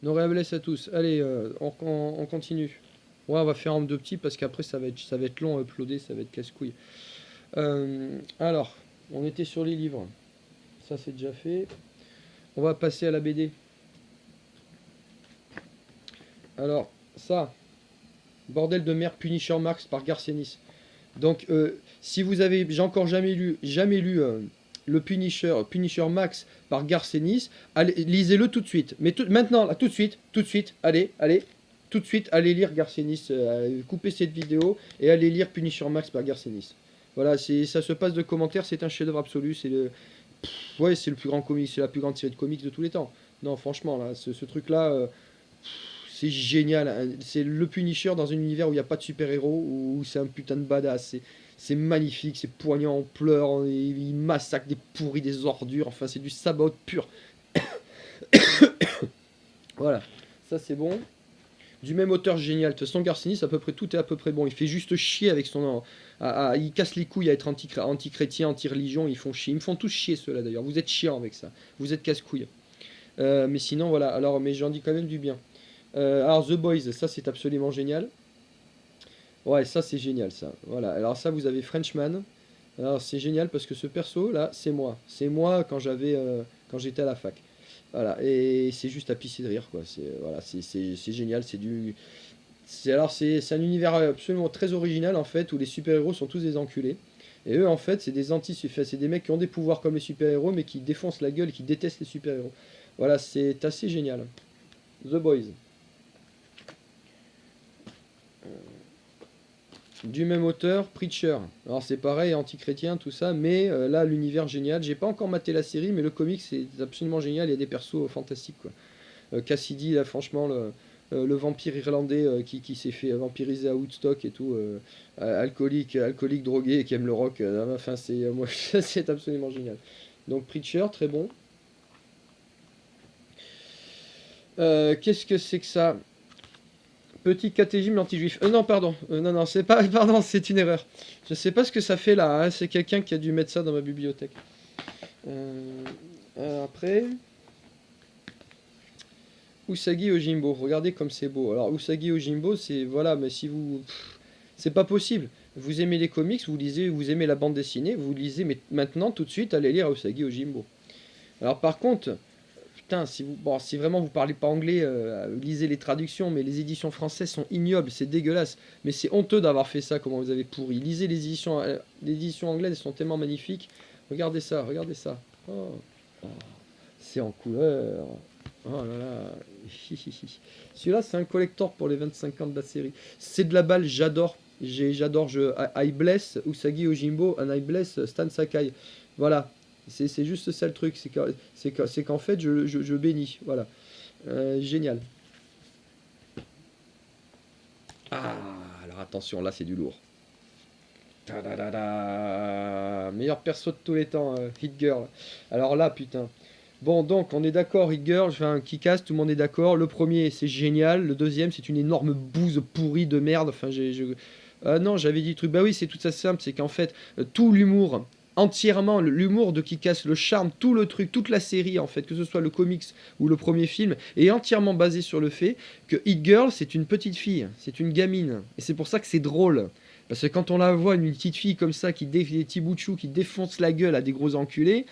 Noréablesse à tous. Allez, on continue. Ouais, on va faire en deux petits parce qu'après ça va être long à uploader, ça va être casse-couille. Alors, on était sur les livres. Ça c'est déjà fait. On va passer à la BD. Alors, ça, Bordel de mer Punisher Max par Garcenis. Donc, si vous avez, j'ai encore jamais lu le Punisher Max par Garcenis, lisez-le tout de suite. Mais maintenant, là, tout de suite, allez, tout de suite, allez lire Garcenis, coupez cette vidéo et allez lire Punisher Max par Garcenis. Voilà, ça se passe de commentaires, c'est un chef-d'œuvre absolu, ouais, c'est le plus grand comics, c'est la plus grande série de comics de tous les temps. Non, franchement, là, ce truc-là, c'est génial, hein. C'est le Punisher dans un univers où il n'y a pas de super-héros, où c'est un putain de badass. C'est magnifique, c'est poignant, on pleure, il massacre des pourris, des ordures, enfin c'est du sabot pur. Voilà, ça c'est bon. Du même auteur génial. De toute façon, Garcinis, à peu près tout est à peu près bon. Il fait juste chier avec son. Il casse les couilles à être anti-chrétien, anti-religion. Ils font chier. Ils me font tous chier ceux-là d'ailleurs. Vous êtes chiants avec ça. Vous êtes casse-couilles. Mais sinon, voilà. Alors, mais j'en dis quand même du bien. Alors, The Boys, ça c'est absolument génial. Ouais, ça c'est génial ça. Voilà. Alors, ça, vous avez Frenchman. Alors, c'est génial parce que ce perso là, c'est moi. C'est moi quand j'étais à la fac. Voilà, et c'est juste à pisser de rire, quoi. C'est génial, c'est un univers absolument très original en fait où les super-héros sont tous des enculés. Et eux en fait, c'est des c'est des mecs qui ont des pouvoirs comme les super-héros mais qui défoncent la gueule et qui détestent les super-héros. Voilà, c'est assez génial. The Boys. Du même auteur, Preacher. Alors c'est pareil, anti-chrétien, tout ça, mais là l'univers génial. J'ai pas encore maté la série, mais le comic c'est absolument génial. Il y a des persos fantastiques quoi. Cassidy, là, franchement, le vampire irlandais qui s'est fait vampiriser à Woodstock et tout, alcoolique, drogué, qui aime le rock. Enfin, moi, c'est absolument génial. Donc, Preacher, très bon. Qu'est-ce que c'est que ça? Petit catégisme anti-juif. Non, pardon. Non, c'est pas. Pardon, c'est une erreur. Je sais pas ce que ça fait là, hein. C'est quelqu'un qui a dû mettre ça dans ma bibliothèque. Après. Usagi Ojimbo, regardez comme c'est beau. Alors Usagi Ojimbo, c'est voilà, mais si vous, c'est pas possible. Vous aimez les comics, vous lisez, vous aimez la bande dessinée, vous lisez, mais maintenant tout de suite, allez lire Usagi Ojimbo. Alors par contre, putain, si vraiment vous parlez pas anglais, lisez les traductions, mais les éditions françaises sont ignobles, c'est dégueulasse. Mais c'est honteux d'avoir fait ça, comment vous avez pourri. Lisez les éditions anglaises, elles sont tellement magnifiques. Regardez ça, regardez ça. Oh, oh, c'est en couleur. Oh là là. Celui-là, c'est un collector pour les 25 ans de la série. C'est de la balle, j'adore. J'adore. I bless Usagi Ojimbo and I bless Stan Sakai. Voilà. C'est juste ça le truc. C'est qu'en fait, je bénis. Voilà. Génial. Ah, alors attention, là, c'est du lourd. Ta-da-da-da. Meilleur perso de tous les temps, Hit Girl. Alors là, putain. Bon, donc, on est d'accord, Hit Girl, enfin, qui casse, tout le monde est d'accord. Le premier, c'est génial. Le deuxième, c'est une énorme bouse pourrie de merde. Enfin, Ah non, j'avais dit le truc. Bah oui, c'est tout ça simple. C'est qu'en fait, tout l'humour, entièrement, l'humour de qui casse, le charme, tout le truc, toute la série, en fait, que ce soit le comics ou le premier film, est entièrement basé sur le fait que Hit Girl, c'est une petite fille. C'est une gamine. Et c'est pour ça que c'est drôle. Parce que quand on la voit, une petite fille comme ça, des petits bouts de chou, qui défonce la gueule à des gros enculés,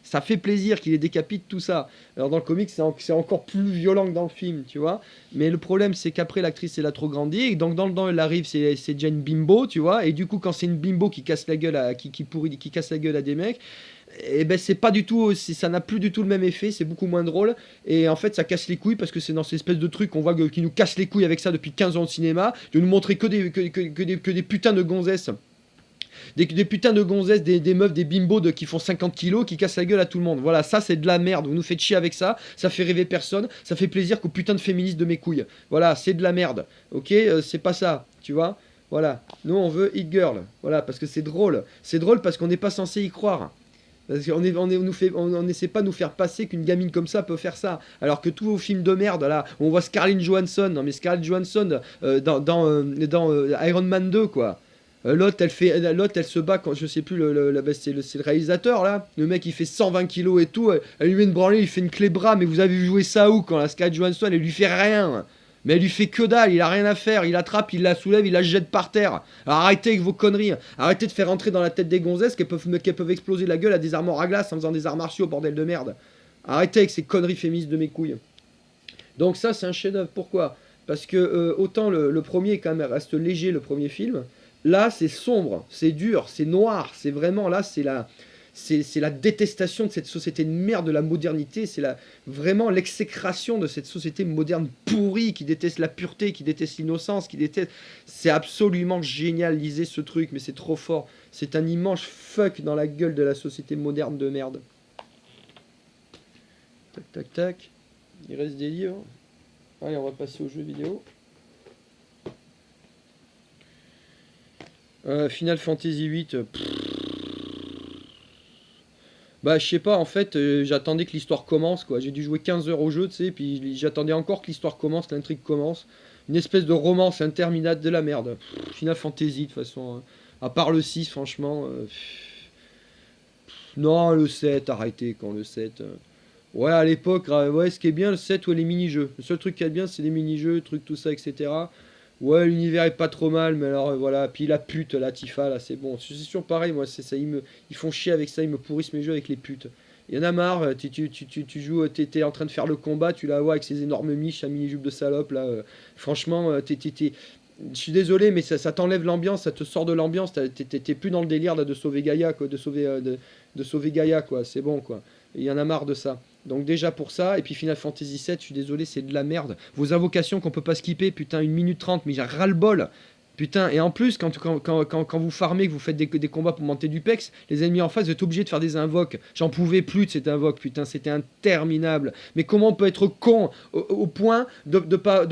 ça fait plaisir qu'il les décapite, tout ça. Alors dans le comic, c'est encore plus violent que dans le film, tu vois. Mais le problème, c'est qu'après, l'actrice, elle a trop grandi. Et donc dans le temps, elle arrive, c'est déjà une bimbo, tu vois. Et du coup, quand c'est une bimbo qui casse la gueule qui casse la gueule à des mecs, et ben c'est pas du tout, ça n'a plus du tout le même effet, c'est beaucoup moins drôle. Et en fait, ça casse les couilles parce que c'est dans cette espèce de truc qu'on voit qui nous casse les couilles avec ça depuis 15 ans au cinéma, de nous montrer que des putains de gonzesses. Des putains de gonzesses, des meufs, des bimbos qui font 50 kilos, qui cassent la gueule à tout le monde. Voilà, ça c'est de la merde. Vous nous faites chier avec ça. Ça fait rêver personne. Ça fait plaisir qu'aux putains de féministes de mes couilles. Voilà, c'est de la merde. Ok, c'est pas ça. Tu vois. Voilà. Nous on veut Hit Girl. Voilà, parce que c'est drôle. C'est drôle parce qu'on n'est pas censé y croire. Parce on essaie pas de nous faire passer qu'une gamine comme ça peut faire ça. Alors que tous vos films de merde, là, on voit Scarlett Johansson. Non mais Scarlett Johansson dans Iron Man 2, quoi. L'autre, elle se bat quand je sais plus, c'est le réalisateur là. Le mec il fait 120 kilos et tout. Elle lui met une branlée, il fait une clé bras. Mais vous avez vu jouer ça où quand la Scarlett Johansson elle lui fait rien. Mais elle lui fait que dalle, il a rien à faire. Il attrape, il la soulève, il la jette par terre. Alors arrêtez avec vos conneries. Arrêtez de faire rentrer dans la tête des gonzesses qu'elles peuvent exploser la gueule à des armoires à glace en faisant des arts martiaux, bordel de merde. Arrêtez avec ces conneries féministes de mes couilles. Donc ça c'est un chef-d'œuvre. Pourquoi? Parce que autant le premier quand même reste léger, le premier film. Là c'est sombre, c'est dur, c'est noir. C'est vraiment là c'est la détestation de cette société de merde de la modernité. Vraiment l'exécration de cette société moderne pourrie qui déteste la pureté, qui déteste l'innocence, qui déteste. C'est absolument génial. Lisez ce truc, mais c'est trop fort. C'est un immense fuck dans la gueule de la société moderne de merde. Tac tac tac. Il reste des livres. Allez, on va passer aux jeux vidéo. Final Fantasy VIII. Bah, je sais pas, en fait, j'attendais que l'histoire commence, quoi. J'ai dû jouer 15 heures au jeu, tu sais, puis j'attendais encore que l'histoire commence, l'intrigue commence. Une espèce de romance interminable de la merde. Final Fantasy, de toute façon. À part le 6, franchement. Non, le 7, arrêtez quand le 7. Ouais, à l'époque, ouais, ce qui est bien, le 7, ouais, les mini-jeux. Le seul truc qui est bien, c'est les mini-jeux, trucs, tout ça, etc. Ouais, l'univers est pas trop mal, mais alors voilà. Puis la pute, la Tifa, là, c'est bon. C'est sûr, pareil, moi, c'est ça. Ils font chier avec ça, ils me pourrissent mes jeux avec les putes. Il y en a marre, tu joues, t'es en train de faire le combat, tu la vois avec ses énormes miches, sa mini-jupe de salope, là. Franchement, je suis désolé, mais ça t'enlève l'ambiance, ça te sort de l'ambiance. T'es plus dans le délire là, de sauver Gaïa, quoi, de sauver Gaïa, quoi. C'est bon, quoi. Il y en a marre de ça. Donc déjà pour ça, et puis Final Fantasy VII, je suis désolé, c'est de la merde. Vos invocations qu'on peut pas skipper, putain, 1 minute 30, mais j'ai ras-le-bol. Putain, et en plus, quand vous farmez, que vous faites des combats pour monter du pex, les ennemis en face, vous êtes obligés de faire des invoques. J'en pouvais plus de cet invoque, putain, c'était interminable. Mais comment on peut être con au point de pas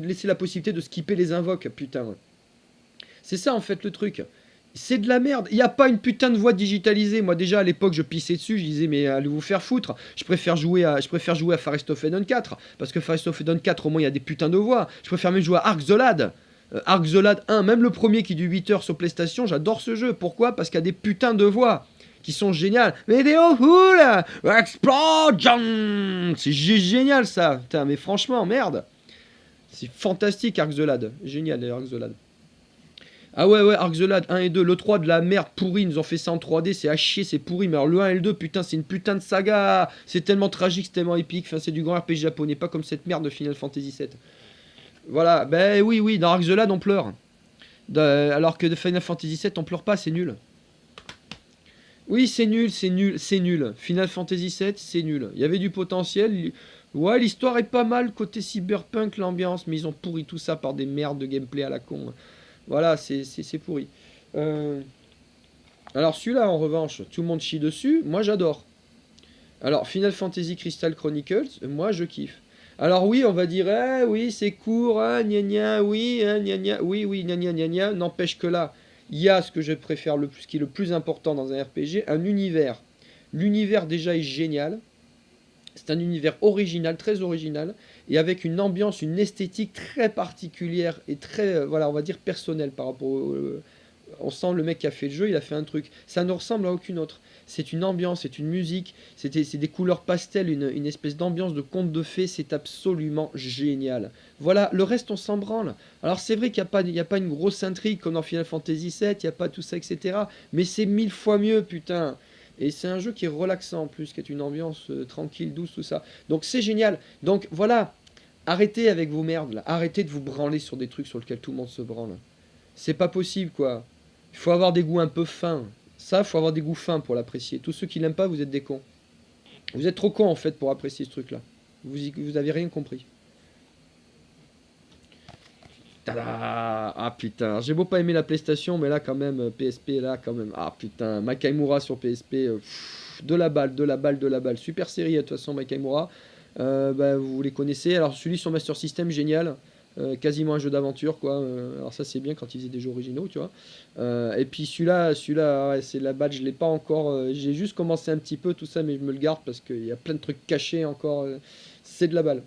laisser la possibilité de skipper les invoques, putain. C'est ça en fait le truc. C'est de la merde. Il n'y a pas une putain de voix digitalisée. Moi déjà à l'époque je pissais dessus, je disais mais allez vous faire foutre. Je préfère jouer à Forest of Eden 4 parce que Forest of Eden 4 au moins il y a des putains de voix. Je préfère même jouer à Ark the Lad. Ark the Lad 1, même le premier qui dure 8 heures sur PlayStation, j'adore ce jeu. Pourquoi? Parce qu'il y a des putains de voix qui sont géniales. Vidéo full explosion. C'est génial ça. Putain, mais franchement merde. C'est fantastique Ark the Lad. Génial d'ailleurs Ark the Lad. Ah ouais, Ark the Lad 1 et 2, le 3 de la merde pourri, ils nous ont fait ça en 3D, c'est à chier, c'est pourri, mais alors le 1 et le 2, putain, c'est une putain de saga, c'est tellement tragique, c'est tellement épique, enfin c'est du grand RPG japonais, pas comme cette merde de Final Fantasy VII. Voilà, ben oui, dans Ark the Lad on pleure, alors que de Final Fantasy VII on pleure pas, c'est nul. Oui, c'est nul, Final Fantasy VII, c'est nul, il y avait du potentiel, ouais, l'histoire est pas mal, côté cyberpunk, l'ambiance, mais ils ont pourri tout ça par des merdes de gameplay à la con. Voilà, c'est pourri. Alors celui-là, en revanche, tout le monde chie dessus. Moi, j'adore. Alors, Final Fantasy Crystal Chronicles, moi, je kiffe. Alors oui, on va dire, oui, c'est court, gna gna, oui, gna gna, oui, gna gna gna gna. N'empêche que là, il y a ce que je préfère le plus, ce qui est le plus important dans un RPG, un univers. L'univers déjà est génial. C'est un univers original, très original, et avec une ambiance, une esthétique très particulière et très, voilà, on va dire personnelle par rapport on sent le mec qui a fait le jeu, il a fait un truc. Ça ne ressemble à aucune autre. C'est une ambiance, c'est une musique, c'est des couleurs pastel, une espèce d'ambiance de conte de fées, c'est absolument génial. Voilà, le reste on s'en branle. Alors c'est vrai qu'il n'y a pas une grosse intrigue comme dans Final Fantasy VII, il n'y a pas tout ça, etc. Mais c'est 1000 fois mieux, putain. Et c'est un jeu qui est relaxant en plus, qui est une ambiance tranquille, douce, tout ça. Donc c'est génial. Donc voilà, arrêtez avec vos merdes là. Arrêtez de vous branler sur des trucs sur lesquels tout le monde se branle. C'est pas possible quoi. Il faut avoir des goûts un peu fins. Ça, il faut avoir des goûts fins pour l'apprécier. Tous ceux qui l'aiment pas, vous êtes des cons. Vous êtes trop cons en fait pour apprécier ce truc là. Vous avez rien compris. Tada. Ah putain, j'ai beau pas aimer la PlayStation, mais là quand même, PSP, là quand même. Ah putain, Makaimura sur PSP, de la balle, de la balle, de la balle. Super série, de toute façon, Makaimura. Bah, vous les connaissez. Alors celui sur Master System, génial. Quasiment un jeu d'aventure, quoi. Alors ça, c'est bien quand ils faisaient des jeux originaux, tu vois. Et puis celui-là, ouais, c'est la balle, je l'ai pas encore. J'ai juste commencé un petit peu, tout ça, mais je me le garde parce qu'il y a plein de trucs cachés encore. C'est de la balle.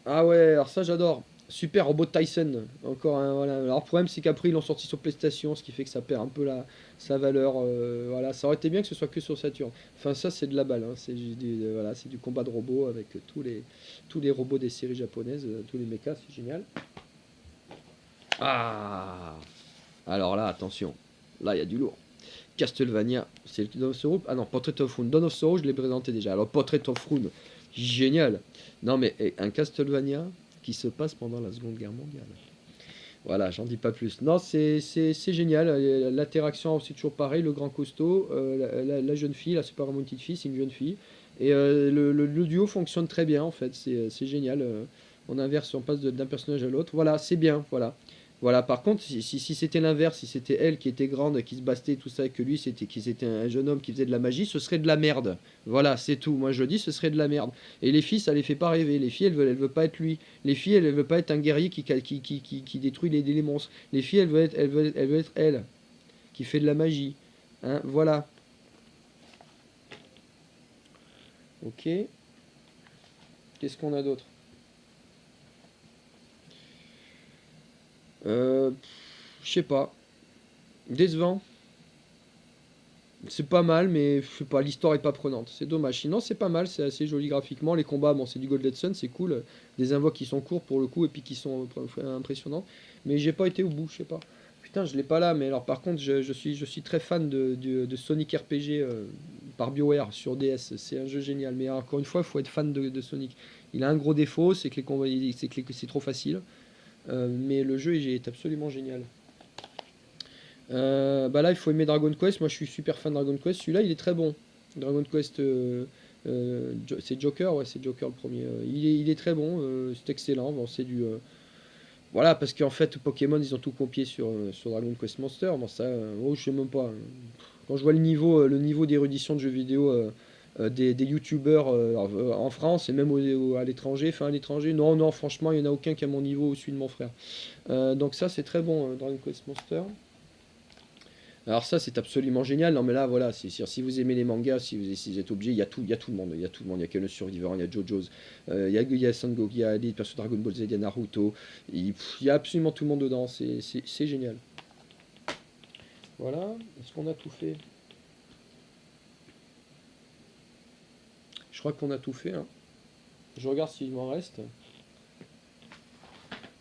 Ah ouais, alors ça j'adore. Super Robot Tyson, encore un, voilà. Alors le problème c'est qu'après ils l'ont sorti sur PlayStation, ce qui fait que ça perd un peu sa valeur. Voilà, ça aurait été bien que ce soit que sur Saturn. Enfin ça c'est de la balle, hein. Voilà, c'est du combat de robots avec tous les robots des séries japonaises, tous les mechas, c'est génial. Ah, alors là attention, là il y a du lourd. Castlevania, c'est le Dawn of Sorrow. Ah non, Portrait of Ruin. Dawn of Sorrow, je l'ai présenté déjà. Alors, Portrait of Ruin, génial. Non, mais un Castlevania qui se passe pendant la Seconde Guerre mondiale. Voilà, j'en dis pas plus. Non, c'est génial. L'interaction, c'est toujours pareil. Le grand costaud, la jeune fille, là, c'est pas vraiment une petite fille, c'est une jeune fille. Et le duo fonctionne très bien, en fait. C'est génial. On inverse, on passe d'un personnage à l'autre. Voilà, c'est bien. Voilà. Voilà, par contre, si c'était l'inverse, si c'était elle qui était grande, qui se bastait, tout ça, et que lui, c'était un jeune homme qui faisait de la magie, ce serait de la merde. Voilà, c'est tout. Moi, je dis, ce serait de la merde. Et les filles, ça les fait pas rêver. Les filles, elles veulent pas être lui. Les filles, elles veulent pas être un guerrier qui détruit les monstres. Les filles, elles veulent être elle, qui fait de la magie. Hein, voilà. Ok. Qu'est-ce qu'on a d'autre? Euh, je sais pas. Décevant. C'est pas mal, mais je sais pas, l'histoire est pas prenante. C'est dommage. Sinon, c'est pas mal, c'est assez joli graphiquement. Les combats, bon, c'est du Golden Sun, c'est cool. Des invoques qui sont courts pour le coup et puis qui sont impressionnants. Mais j'ai pas été au bout, je sais pas. Putain, je l'ai pas là, mais alors par contre, je suis très fan de Sonic RPG par BioWare sur DS. C'est un jeu génial. Mais encore une fois, il faut être fan de Sonic. Il a un gros défaut, c'est que les combats, que c'est trop facile. Mais le jeu est absolument génial. Bah là, il faut aimer Dragon Quest. Moi, je suis super fan de Dragon Quest. Celui-là, il est très bon. Dragon Quest, c'est Joker, ouais, c'est Joker le premier. Il est très bon, c'est excellent. Bon, c'est du. Voilà, parce qu'en fait, Pokémon, ils ont tout copié sur Dragon Quest Monster. Bon, ça, oh, je sais même pas. Quand je vois le niveau d'érudition de jeux vidéo des youtubeurs en France et même à l'étranger, enfin à l'étranger, non, non, franchement, il n'y en a aucun qui a mon niveau ou celui de mon frère. Donc, ça, c'est très bon, Dragon Quest Monster. Alors ça c'est absolument génial. Non mais là voilà, c'est sûr, si vous aimez les mangas, si vous êtes obligé, il y a tout le monde, il y a tout le monde, il y a Ken le Survivant, il y a JoJo's, il y a Son Goku, il y a des persos Dragon Ball Z, il y a Naruto, il y a absolument tout le monde dedans, c'est génial. Voilà, est-ce qu'on a tout fait? Je crois qu'on a tout fait, hein. Je regarde s'il m'en reste.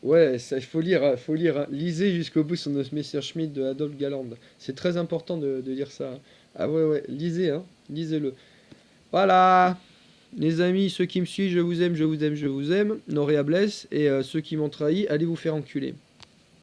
Ouais, ça, il faut lire, hein. Lisez jusqu'au bout son Messerschmitt de Adolphe Galland. C'est très important de lire ça, hein. Ah ouais, ouais, lisez, hein, lisez-le. Voilà, les amis, ceux qui me suivent, je vous aime, je vous aime, je vous aime. Noréa blesse. Et ceux qui m'ont trahi, allez vous faire enculer.